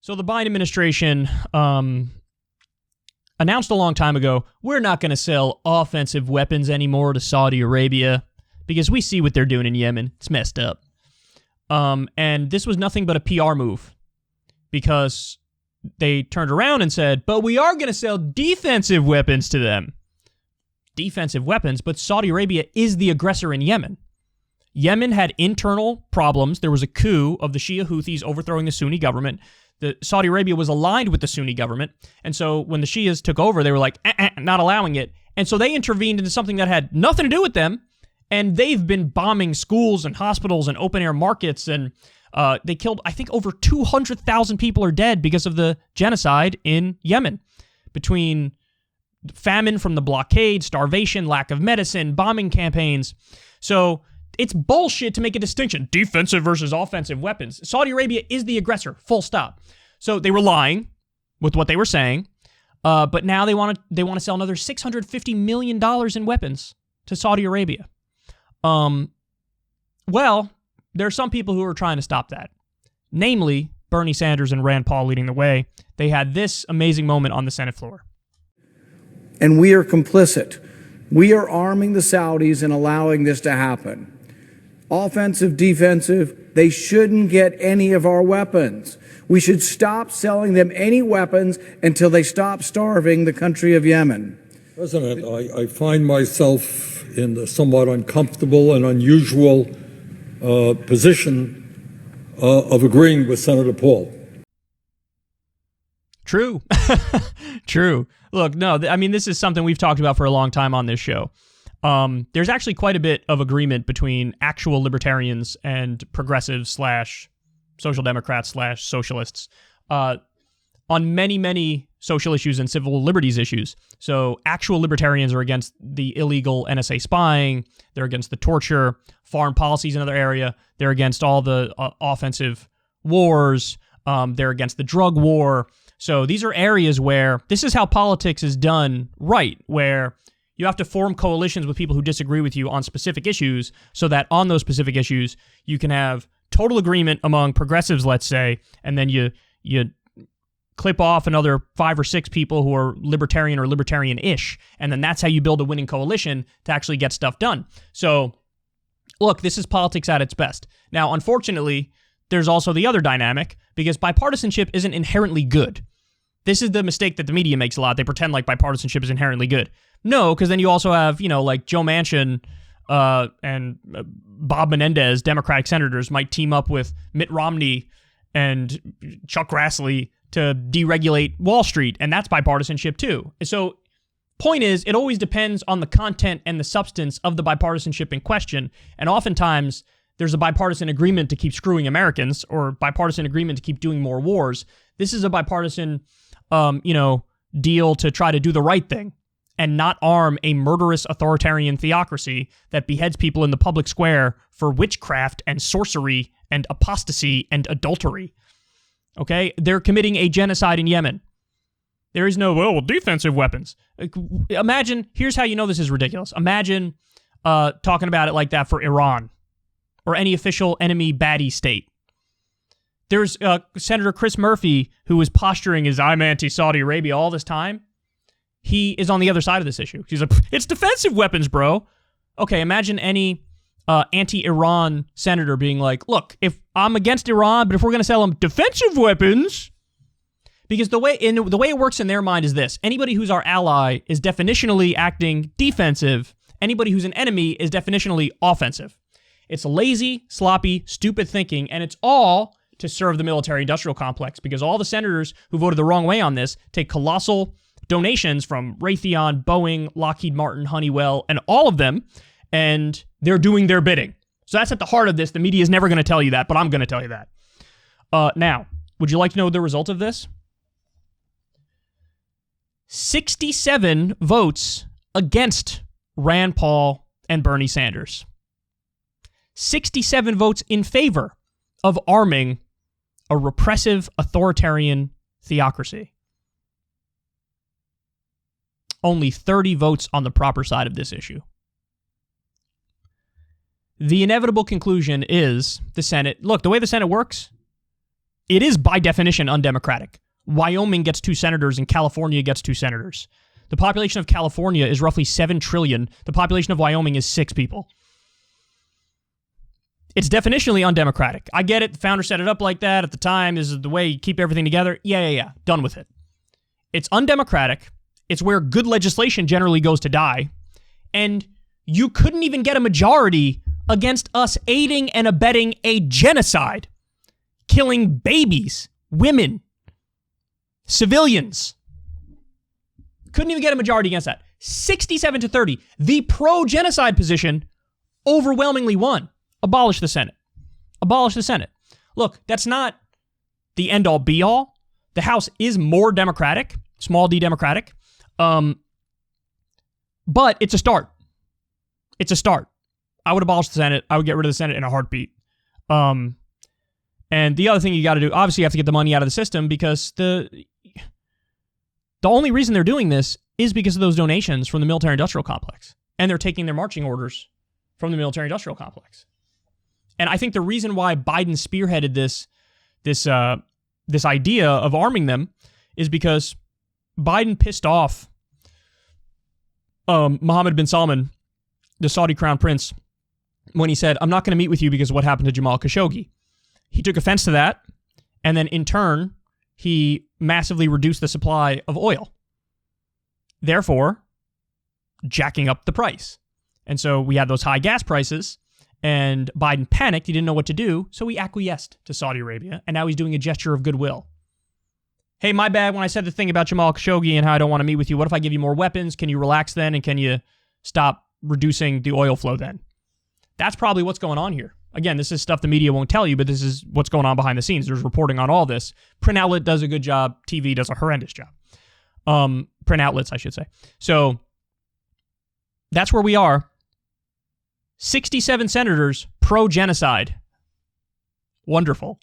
So the Biden administration announced a long time ago, we're not going to sell offensive weapons anymore to Saudi Arabia because we see what they're doing in Yemen. It's messed up. And this was nothing but a PR move because they turned around and said, but we are going to sell defensive weapons to them. Defensive weapons, but Saudi Arabia is the aggressor in Yemen. Yemen had internal problems. There was a coup of the Shia Houthis overthrowing the Sunni government. Saudi Arabia was aligned with the Sunni government. And so when the Shias took over, they were like, not allowing it. And so they intervened into something that had nothing to do with them. And they've been bombing schools and hospitals and open-air markets. And they killed, I think, over 200,000 people are dead because of the genocide in Yemen. Between famine from the blockade, starvation, lack of medicine, bombing campaigns. So it's bullshit to make a distinction. Defensive versus offensive weapons. Saudi Arabia is the aggressor, full stop. So they were lying with what they were saying, but now they want to sell another $650 million in weapons to Saudi Arabia. Well, there are some people who are trying to stop that. Namely, Bernie Sanders and Rand Paul leading the way. They had this amazing moment on the Senate floor. And we are complicit. We are arming the Saudis and allowing this to happen. Offensive, defensive, they shouldn't get any of our weapons. We should stop selling them any weapons until they stop starving the country of Yemen. President, I find myself in the somewhat uncomfortable and unusual position of agreeing with Senator Paul. True. True. Look, no, I mean, this is something we've talked about for a long time on this show. There's actually quite a bit of agreement between actual libertarians and progressives / social democrats / socialists on many, many social issues and civil liberties issues. So actual libertarians are against the illegal NSA spying. They're against the torture. Foreign policy is another area. They're against all the offensive wars. They're against the drug war. So these are areas where this is how politics is done right, where you have to form coalitions with people who disagree with you on specific issues so that on those specific issues, you can have total agreement among progressives, let's say, and then you clip off another 5 or 6 people who are libertarian or libertarian-ish, and then that's how you build a winning coalition to actually get stuff done. So, look, this is politics at its best. Now, unfortunately, there's also the other dynamic, because bipartisanship isn't inherently good. This is the mistake that the media makes a lot. They pretend like bipartisanship is inherently good. No, because then you also have, like Joe Manchin and Bob Menendez, Democratic senators, might team up with Mitt Romney and Chuck Grassley to deregulate Wall Street, and that's bipartisanship too. So, point is, it always depends on the content and the substance of the bipartisanship in question, and oftentimes there's a bipartisan agreement to keep screwing Americans or bipartisan agreement to keep doing more wars. This is a bipartisan deal to try to do the right thing and not arm a murderous authoritarian theocracy that beheads people in the public square for witchcraft and sorcery and apostasy and adultery. Okay? They're committing a genocide in Yemen. There is no, defensive weapons. Imagine, here's how you know this is ridiculous. Imagine talking about it like that for Iran or any official enemy baddie state. There's Senator Chris Murphy, who was posturing as I'm anti-Saudi Arabia all this time. He is on the other side of this issue. He's like, it's defensive weapons, bro. Okay, imagine any anti-Iran senator being like, look, if I'm against Iran, but if we're going to sell them defensive weapons, because the way it works in their mind is this: anybody who's our ally is definitionally acting defensive. Anybody who's an enemy is definitionally offensive. It's lazy, sloppy, stupid thinking, and it's all to serve the military-industrial complex, because all the senators who voted the wrong way on this take colossal donations from Raytheon, Boeing, Lockheed Martin, Honeywell, and all of them, and they're doing their bidding. So that's at the heart of this. The media is never going to tell you that, but I'm going to tell you that. Now, would you like to know the result of this? 67 votes against Rand Paul and Bernie Sanders. 67 votes in favor of arming a repressive authoritarian theocracy. Only 30 votes on the proper side of this issue. The inevitable conclusion is the Senate. Look, the way the Senate works, it is by definition undemocratic. Wyoming gets 2 senators and California gets 2 senators. The population of California is roughly 7 trillion. The population of Wyoming is 6 people. It's definitionally undemocratic. I get it. The founder set it up like that at the time. This is the way you keep everything together. Yeah. Done with it. It's undemocratic. It's where good legislation generally goes to die. And you couldn't even get a majority against us aiding and abetting a genocide, killing babies, women, civilians. Couldn't even get a majority against that. 67-30. The pro-genocide position overwhelmingly won. Abolish the Senate. Abolish the Senate. Look, that's not the end-all, be-all. The House is more democratic, small d democratic, but it's a start. It's a start. I would abolish the Senate. I would get rid of the Senate in a heartbeat. And the other thing you got to do, obviously you have to get the money out of the system, because the only reason they're doing this is because of those donations from the military-industrial complex. And they're taking their marching orders from the military-industrial complex. And I think the reason why Biden spearheaded this idea of arming them is because Biden pissed off Mohammed bin Salman, the Saudi crown prince, when he said, I'm not going to meet with you because of what happened to Jamal Khashoggi. He took offense to that, and then in turn, he massively reduced the supply of oil, therefore jacking up the price. And so we had those high gas prices, and Biden panicked. He didn't know what to do, so he acquiesced to Saudi Arabia, and now he's doing a gesture of goodwill. Hey, my bad when I said the thing about Jamal Khashoggi and how I don't want to meet with you. What if I give you more weapons? Can you relax then, and can you stop reducing the oil flow then? That's probably what's going on here. Again, this is stuff the media won't tell you, but this is what's going on behind the scenes. There's reporting on all this. Print outlet does a good job. TV does a horrendous job. Print outlets, I should say. So that's where we are. 67 senators pro-genocide. Wonderful.